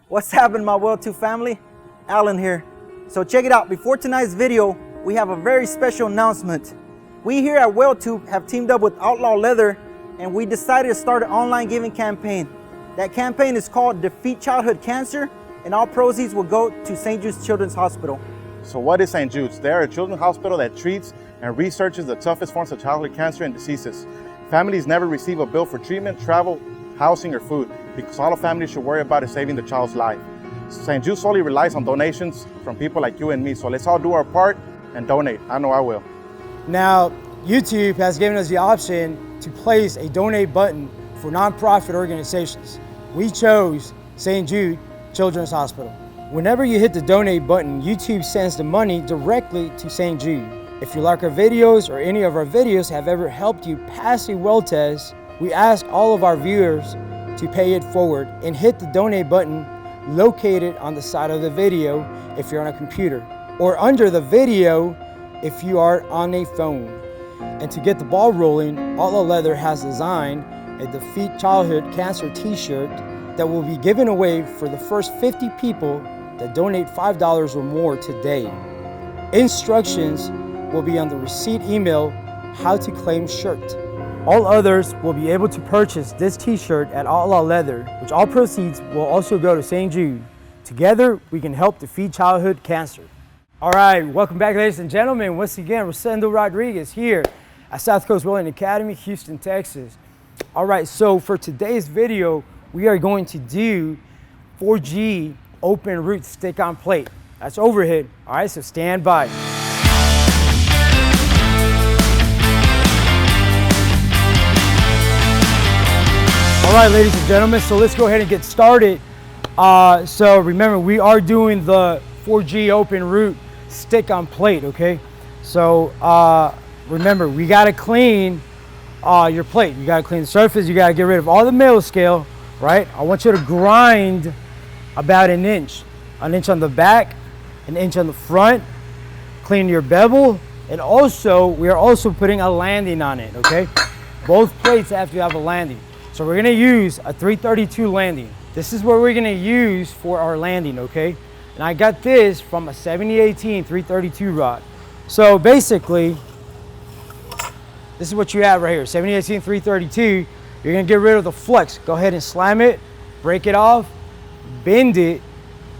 What's happening, my Weld 2 family? Alan here. So check it out. Before tonight's video, we have a very special announcement. We here at Weld 2 have teamed up with Outlaw Leather, and we decided to start an online giving campaign. That campaign is called Defeat Childhood Cancer, and all proceeds will go to St. Jude's Children's Hospital. So what is St. Jude's? They are a children's hospital that treats and researches the toughest forms of childhood cancer and diseases. Families never receive a bill for treatment, travel, housing, or food, because all a family should worry about is saving the child's life. St. Jude solely relies on donations from people like you and me, so let's all do our part and donate. I know I will. Now, YouTube has given us the option to place a donate button for nonprofit organizations. We chose St. Jude Children's Hospital. Whenever you hit the donate button, YouTube sends the money directly to St. Jude. If you like our videos or any of our videos have ever helped you pass a weld test, we ask all of our viewers to pay it forward and hit the donate button located on the side of the video if you're on a computer, or under the video if you are on a phone. And to get the ball rolling, Outlaw Leather has designed a Defeat Childhood Cancer t-shirt that will be given away for the first 50 people that donate $5 or more today. Instructions will be on the receipt email, how to claim shirt. All others will be able to purchase this t-shirt at Outlaw Leather, which all proceeds will also go to St. Jude. Together, we can help defeat childhood cancer. All right, welcome back, ladies and gentlemen. Once again, Rosendo Rodriguez here at South Coast Welding Academy, Houston, Texas. All right, so for today's video, we are going to do 4G open root stick-on plate. That's overhead. All right, so stand by. All right, ladies and gentlemen, so let's go ahead and get started. So remember, we are doing the 4G open root stick-on plate, okay? So remember, we gotta clean your plate. You gotta clean the surface, you gotta get rid of all the middle scale, right? I want you to grind about an inch on the back, an inch on the front, clean your bevel, and also, we are also putting a landing on it, okay? Both plates have to have a landing. So we're gonna use a 332 landing. This is what we're gonna use for our landing, okay? And I got this from a 7018 332 rod. So basically, this is what you have right here, 7018 332. You're gonna get rid of the flux. Go ahead and slam it, break it off, bend it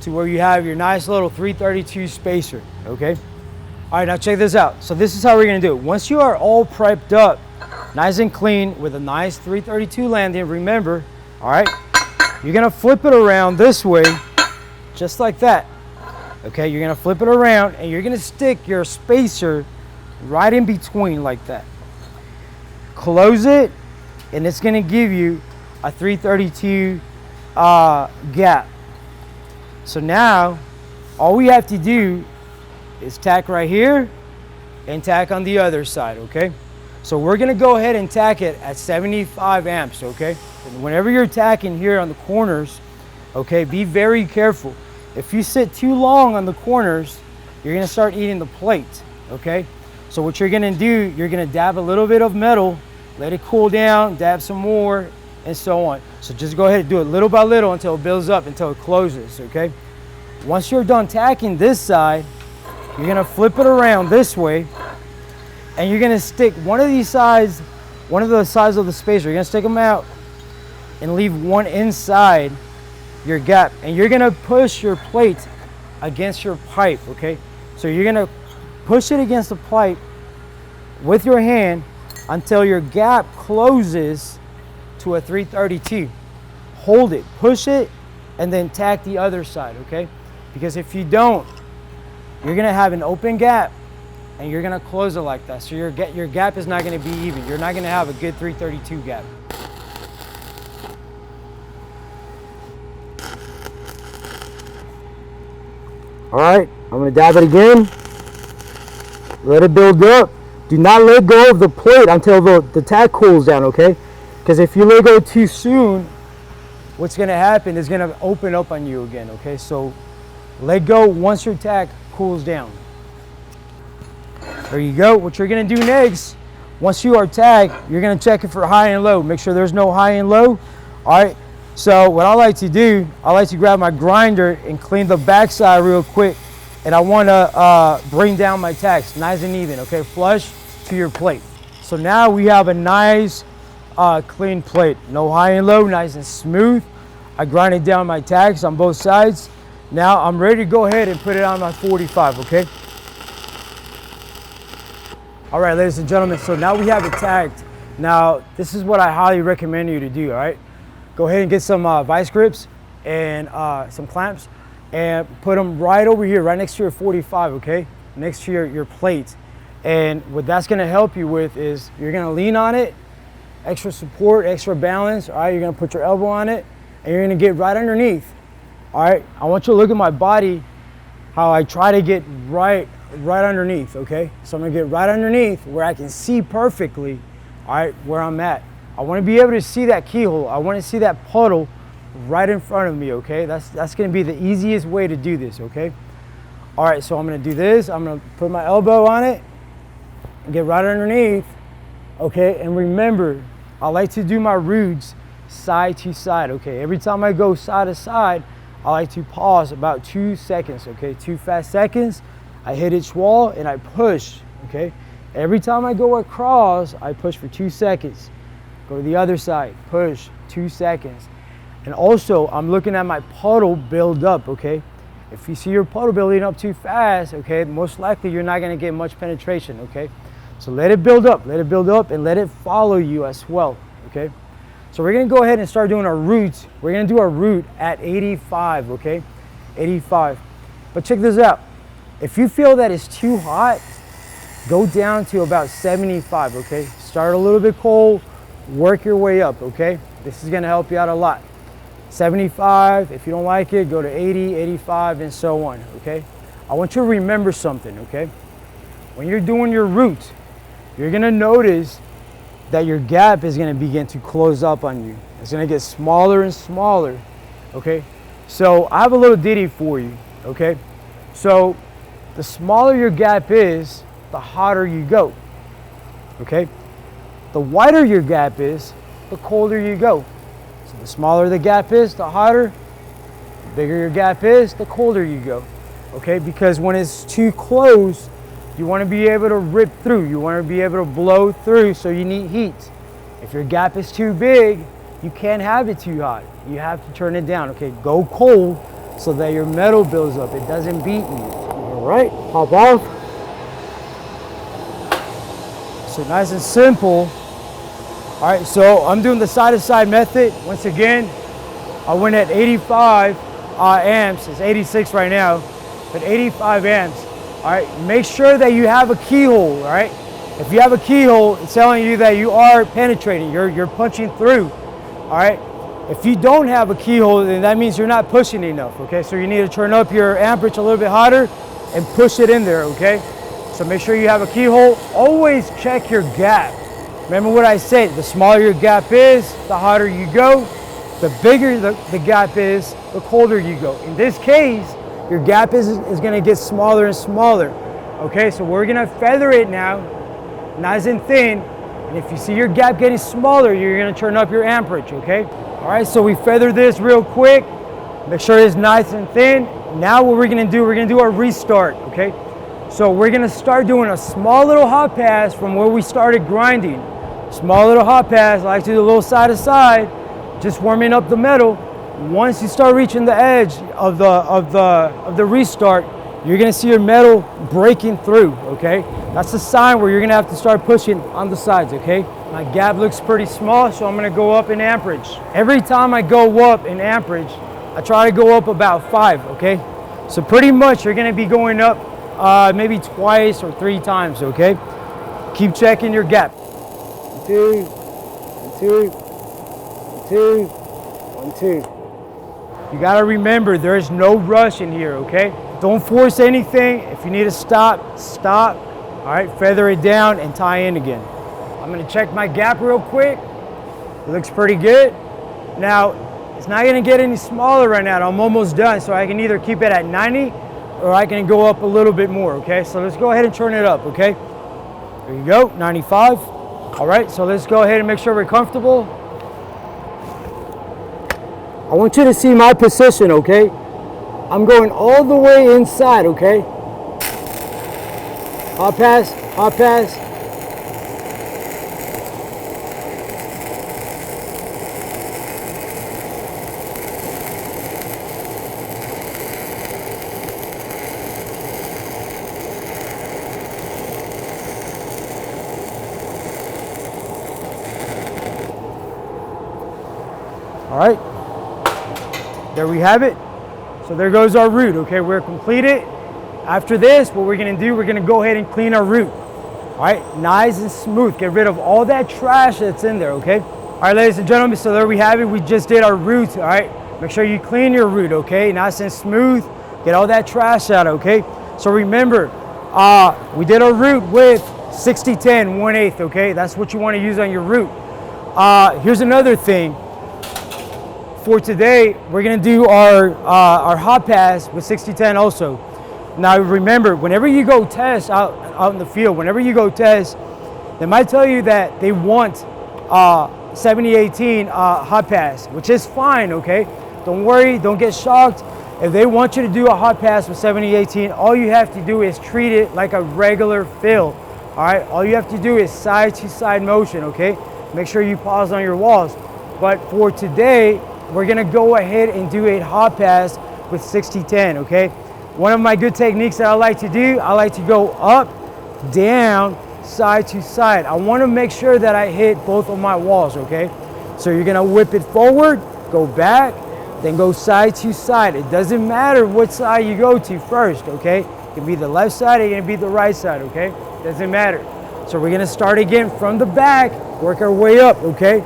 to where you have your nice little 332 spacer, okay? All right, now check this out. So this is how we're gonna do it. Once you are all prepped up, nice and clean with a nice 332 landing, remember, all right, you're gonna flip it around this way, just like that. Okay, you're gonna flip it around and you're gonna stick your spacer right in between like that. Close it, and it's gonna give you a 332 gap. So now, all we have to do is tack right here and tack on the other side, okay? So we're gonna go ahead and tack it at 75 amps, okay? And whenever you're tacking here on the corners, okay, be very careful. If you sit too long on the corners, you're gonna start eating the plate, okay? So what you're gonna do, you're gonna dab a little bit of metal, let it cool down, dab some more, and so on. So just go ahead and do it little by little until it builds up, until it closes, okay? Once you're done tacking this side, you're gonna flip it around this way, and you're gonna stick one of these sides, one of the sides of the spacer, you're gonna stick them out and leave one inside your gap. And you're gonna push your plate against your pipe, okay? So you're gonna push it against the pipe with your hand until your gap closes to a 332. Hold it, push it, and then tack the other side, okay? Because if you don't, you're gonna have an open gap and you're gonna close it like that. So your gap is not gonna be even. You're not gonna have a good 332 gap. All right, I'm gonna dab it again. Let it build up. Do not let go of the plate until the tack cools down, okay? Because if you let go too soon, what's gonna happen is gonna open up on you again, okay? So let go once your tack cools down. There you go. What you're gonna do next, once you are tagged, you're gonna check it for high and low. Make sure there's no high and low. All right, So what I like to do, I like to grab my grinder and clean the backside real quick. And I want to bring down my tacks nice and even, okay? Flush to your plate. So now we have a nice clean plate. No high and low, nice and smooth. I grinded down my tacks on both sides. Now I'm ready to go ahead and put it on my 45, okay? All right, ladies and gentlemen, so now we have it tagged. Now, this is what I highly recommend you to do, all right? Go ahead and get some vice grips and some clamps and put them right over here, right next to your 45, okay? Next to your plate. And what that's gonna help you with is you're gonna lean on it, extra support, extra balance, all right? You're gonna put your elbow on it and you're gonna get right underneath, all right? I want you to look at my body, how I try to get right underneath, okay? So I'm gonna get right underneath where I can see perfectly, all right, where I'm at. I wanna be able to see that keyhole. I wanna see that puddle right in front of me, okay? That's gonna be the easiest way to do this, okay? All right, so I'm gonna do this. I'm gonna put my elbow on it and get right underneath, okay? And remember, I like to do my roots side to side, okay? Every time I go side to side, I like to pause about 2 seconds, okay? 2 fast seconds. I hit each wall and I push, okay? Every time I go across, I push for 2 seconds. Go to the other side, push, 2 seconds. And also, I'm looking at my puddle build up, okay? If you see your puddle building up too fast, okay, most likely you're not gonna get much penetration, okay? So let it build up, and let it follow you as well, okay? So we're gonna go ahead and start doing our roots. We're gonna do our root at 85, okay? 85. But check this out. If you feel that it's too hot, go down to about 75, okay? Start a little bit cold, work your way up, okay? This is gonna help you out a lot. 75, if you don't like it, go to 80, 85, and so on, okay? I want you to remember something, okay? When you're doing your root, you're gonna notice that your gap is gonna begin to close up on you. It's gonna get smaller and smaller, okay? So I have a little ditty for you, okay? So the smaller your gap is, the hotter you go, okay? The wider your gap is, the colder you go. So the smaller the gap is, the hotter. The bigger your gap is, the colder you go, okay? Because when it's too close, you want to be able to rip through. You want to be able to blow through, so you need heat. If your gap is too big, you can't have it too hot. You have to turn it down, okay? Go cold so that your metal builds up. It doesn't beat you. All right, pop off. So nice and simple. All right, so I'm doing the side-to-side method. Once again, I went at 85 amps. It's 86 right now, but 85 amps. All right, make sure that you have a keyhole, all right? If you have a keyhole, it's telling you that you are penetrating, you're punching through, all right? If you don't have a keyhole, then that means you're not pushing enough, okay? So you need to turn up your amperage a little bit hotter and push it in there, okay? So make sure you have a keyhole. Always check your gap. Remember what I said, the smaller your gap is, the hotter you go. The bigger the gap is, the colder you go. In this case, your gap is gonna get smaller and smaller. Okay, so we're gonna feather it now, nice and thin. And if you see your gap getting smaller, you're gonna turn up your amperage, okay? All right, so we feather this real quick. Make sure it's nice and thin. Now what we're gonna do our restart, okay? So we're gonna start doing a small little hot pass from where we started grinding. Small little hot pass, I like to do a little side to side, just warming up the metal. Once you start reaching the edge of the restart, you're gonna see your metal breaking through, okay? That's a sign where you're gonna have to start pushing on the sides, okay? My gap looks pretty small, so I'm gonna go up in amperage. Every time I go up in amperage, I try to go up about 5, okay? So pretty much you're gonna be going up maybe twice or 3 times, okay? Keep checking your gap. 2, 2, 2, 1, 2. You gotta remember, there is no rush in here, okay? Don't force anything. If you need to stop, stop. All right, feather it down and tie in again. I'm gonna check my gap real quick. It looks pretty good. Now, it's not gonna get any smaller right now. I'm almost done, so I can either keep it at 90 or I can go up a little bit more, okay? So let's go ahead and turn it up, okay? There you go, 95. All right, so let's go ahead and make sure we're comfortable. I want you to see my position, okay? I'm going all the way inside, okay? Hot pass, hot pass. All right, there we have it. So there goes our root, okay? We're completed. After this, what we're gonna do, we're gonna go ahead and clean our root. All right, nice and smooth. Get rid of all that trash that's in there, okay? All right, ladies and gentlemen, so there we have it. We just did our root, all right? Make sure you clean your root, okay? Nice and smooth. Get all that trash out, okay? So remember, we did our root with 60-10, 1/8, okay? That's what you wanna use on your root. Here's another thing. For today, we're gonna do our hot pass with 60-10 also. Now remember, whenever you go test out in the field, whenever you go test, they might tell you that they want 70-18 hot pass, which is fine, okay? Don't worry, don't get shocked. If they want you to do a hot pass with 70-18, all you have to do is treat it like a regular fill, all right? All you have to do is side to side motion, okay? Make sure you pause on your walls. But for today, we're gonna go ahead and do a hot pass with 60-10, okay? One of my good techniques that I like to do, I like to go up, down, side to side. I wanna make sure that I hit both of my walls, okay? So you're gonna whip it forward, go back, then go side to side. It doesn't matter what side you go to first, okay? It can be the left side, it can be the right side, okay? Doesn't matter. So we're gonna start again from the back, work our way up, okay?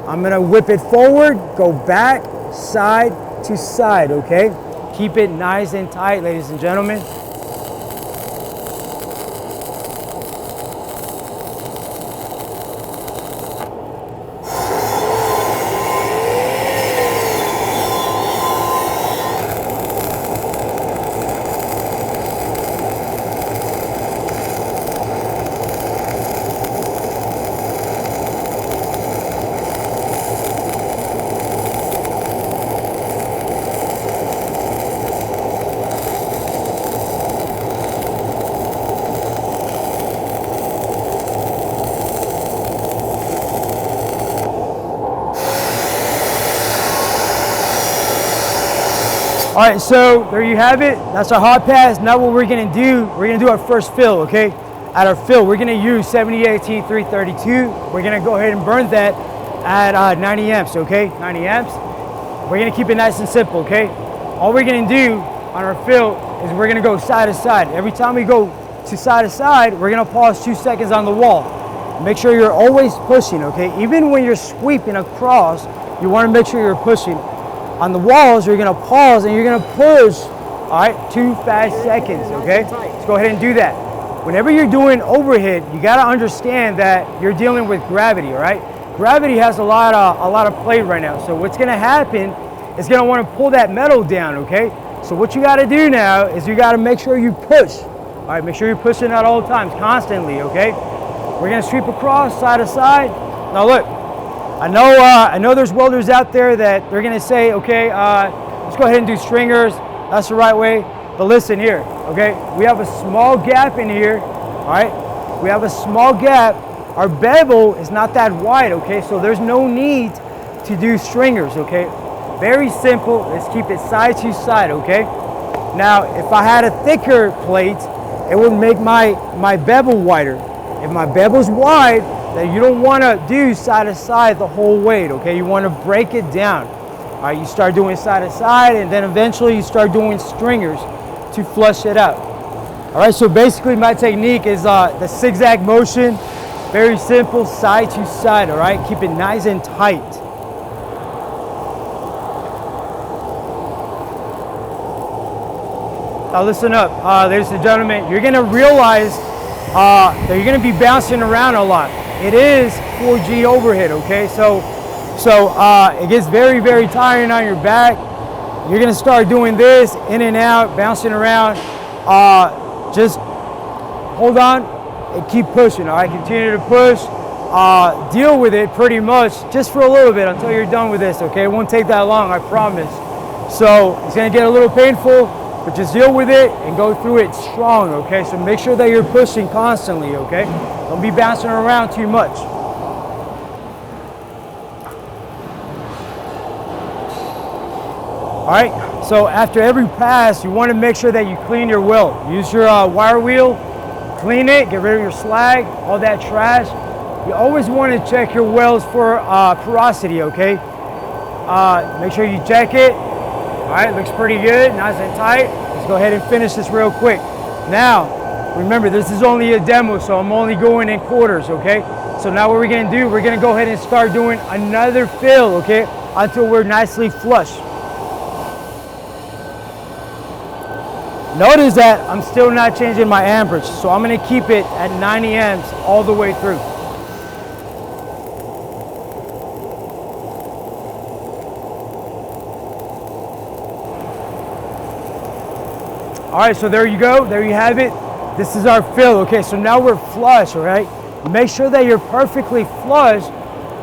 I'm gonna whip it forward, go back, side to side, okay? Keep it nice and tight, ladies and gentlemen. All right, so there you have it. That's our hot pass. Now what we're gonna do our first fill, okay? At our fill, we're gonna use 70-18 332. We're gonna go ahead and burn that at 90 amps, okay? 90 amps. We're gonna keep it nice and simple, okay? All we're gonna do on our fill is we're gonna go side to side. Every time we go to side, we're gonna pause 2 seconds on the wall. Make sure you're always pushing, okay? Even when you're sweeping across, you wanna make sure you're pushing. On the walls, you're gonna pause and you're gonna push, all right, 2 fast seconds, okay? Let's go ahead and do that. Whenever you're doing overhead, you gotta understand that you're dealing with gravity, all right? Gravity has a lot of play right now. So what's gonna happen is gonna wanna pull that metal down, okay? So what you gotta do now is you gotta make sure you push. All right, make sure you're pushing at all times, constantly, okay? We're gonna sweep across, side to side. Now look, I know there's welders out there that they're gonna say, okay, let's go ahead and do stringers. That's the right way. But listen here, okay? We have a small gap in here, all right? We have a small gap. Our bevel is not that wide, okay? So there's no need to do stringers, okay? Very simple. Let's keep it side to side, okay? Now, if I had a thicker plate, it would make my bevel wider. If my bevel's wide, then you don't want to do side to side the whole weight, okay? You want to break it down. All right, you start doing side to side, and then eventually you start doing stringers to flush it out. All right, so basically my technique is the zigzag motion. Very simple, side to side, all right? Keep it nice and tight. Now listen up, ladies and gentlemen, you're gonna realize that you're gonna be bouncing around a lot. It is 4G overhead, okay? So it gets very, very tiring on your back. You're gonna start doing this, in and out, bouncing around. Just hold on and keep pushing, all right? Continue to push, deal with it pretty much just for a little bit until you're done with this, okay? It won't take that long, I promise. So it's gonna get a little painful, but just deal with it and go through it strong, okay? So make sure that you're pushing constantly, okay? Don't be bouncing around too much. All right, so after every pass, you wanna make sure that you clean your weld. Use your wire wheel, clean it, get rid of your slag, all that trash. You always wanna check your welds for porosity, okay? Make sure you check it. All right, looks pretty good, nice and tight. Let's go ahead and finish this real quick. Now, remember, this is only a demo, so I'm only going in quarters, okay? So now what we're gonna do, we're gonna go ahead and start doing another fill, okay? Until we're nicely flush. Notice that I'm still not changing my amperage, so I'm gonna keep it at 90 amps all the way through. All right, so there you go, there you have it. This is our fill, okay? So now we're flush, all right? Make sure that you're perfectly flush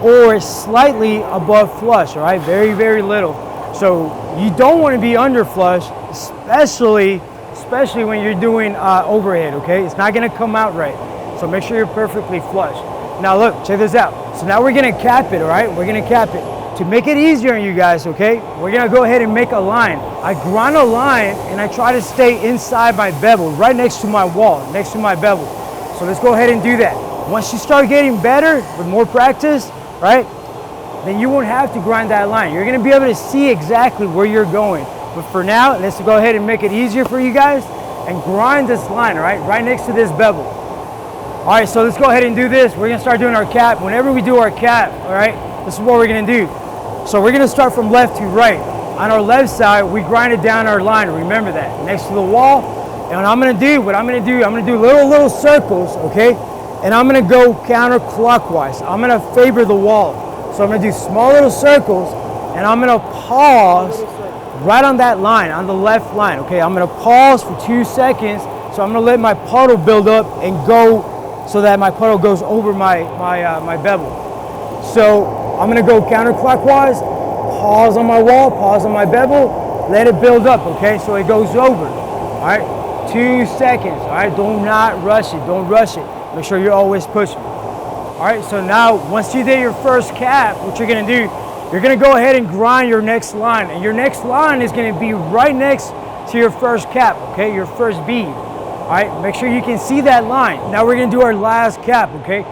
or slightly above flush, all right? Very, very little. So you don't wanna be under flush, especially when you're doing overhead, okay? It's not gonna come out right. So make sure you're perfectly flush. Now look, check this out. So now we're gonna cap it, all right? We're gonna cap it. To make it easier on you guys, okay, we're gonna go ahead and make a line. I grind a line and I try to stay inside my bevel, right next to my wall, next to my bevel. So let's go ahead and do that. Once you start getting better with more practice, right, then you won't have to grind that line. You're gonna be able to see exactly where you're going. But for now, let's go ahead and make it easier for you guys and grind this line, all right, right next to this bevel. All right, so let's go ahead and do this. We're gonna start doing our cap. Whenever we do our cap, all right, this is what we're gonna do. So we're gonna start from left to right. On our left side, we grind it down our line, remember that, next to the wall. And what I'm gonna do little circles, okay? And I'm gonna go counterclockwise. I'm gonna favor the wall. So I'm gonna do small little circles and I'm gonna pause right on that line, on the left line, okay? I'm gonna pause for 2 seconds. So I'm gonna let my puddle build up and go so that my puddle goes over my bevel. So I'm gonna go counterclockwise, pause on my wall, pause on my bevel, let it build up, okay? So it goes over, all right? 2 seconds, all right? Do not rush it, don't rush it. Make sure you're always pushing. All right, so now once you did your first cap, what you're gonna do, you're gonna go ahead and grind your next line, and your next line is gonna be right next to your first cap, okay? Your first bead, all right? Make sure you can see that line. Now we're gonna do our last cap, okay?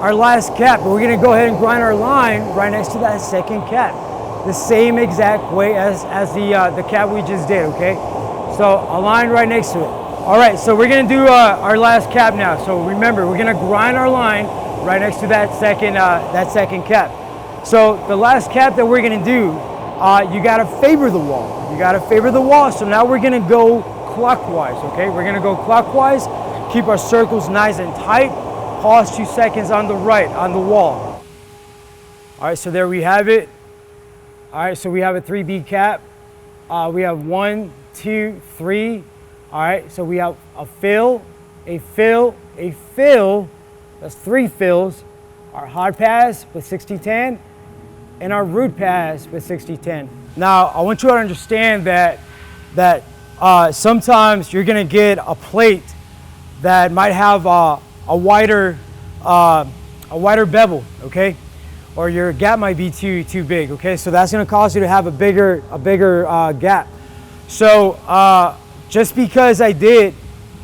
Our last cap, but we're gonna go ahead and grind our line right next to that second cap. The same exact way as the cap we just did, okay? So a line right next to it. All right, so we're gonna do our last cap now. So remember, we're gonna grind our line right next to that second cap. So the last cap that we're gonna do, you gotta favor the wall. You gotta favor the wall. So now we're gonna go clockwise, okay? We're gonna go clockwise, keep our circles nice and tight. Pause 2 seconds on the right, on the wall. All right, so there we have it. All right, so we have a 3 bead cap. We have 1, 2, 3. All right, so we have a fill, a fill, a fill. That's 3 fills. Our hot pass with 60-10 and our root pass with 60-10. Now, I want you to understand that sometimes you're gonna get a plate that might have a wider bevel, okay? Or your gap might be too big, okay? So that's gonna cause you to have a bigger gap. So just because I did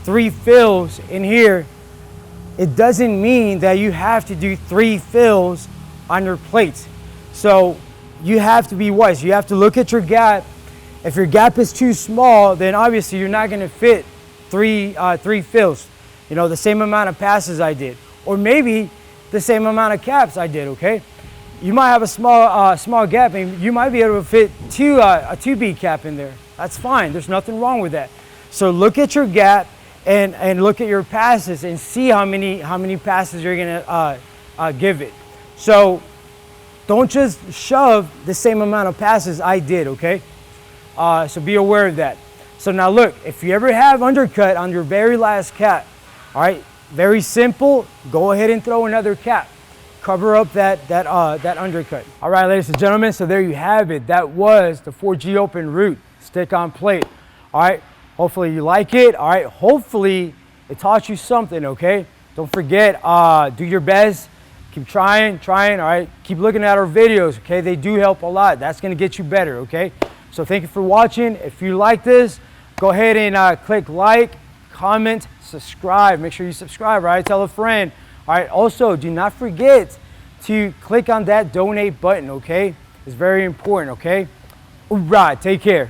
3 fills in here, it doesn't mean that you have to do 3 fills on your plate. So you have to be wise. You have to look at your gap. If your gap is too small, then obviously you're not gonna fit three fills. You know, the same amount of passes I did, or maybe the same amount of caps I did, okay? You might have a small gap and you might be able to fit a 2 bead cap in there. That's fine, there's nothing wrong with that. So look at your gap and look at your passes and see how many passes you're gonna give it. So don't just shove the same amount of passes I did, okay? So be aware of that. So now look, if you ever have undercut on your very last cap, all right, very simple, go ahead and throw another cap. cover up that undercut. All right, ladies and gentlemen, so there you have it. That was the 4G open root stick on plate. All right, hopefully you like it. All right, hopefully it taught you something, okay? Don't forget, do your best. Keep trying, all right? Keep looking at our videos, okay? They do help a lot. That's gonna get you better, okay? So thank you for watching. If you like this, go ahead and click like, comment, subscribe. Make sure you subscribe, right? Tell a friend. All right, also do not forget to click on that donate button, okay? It's very important, okay? All right, take care.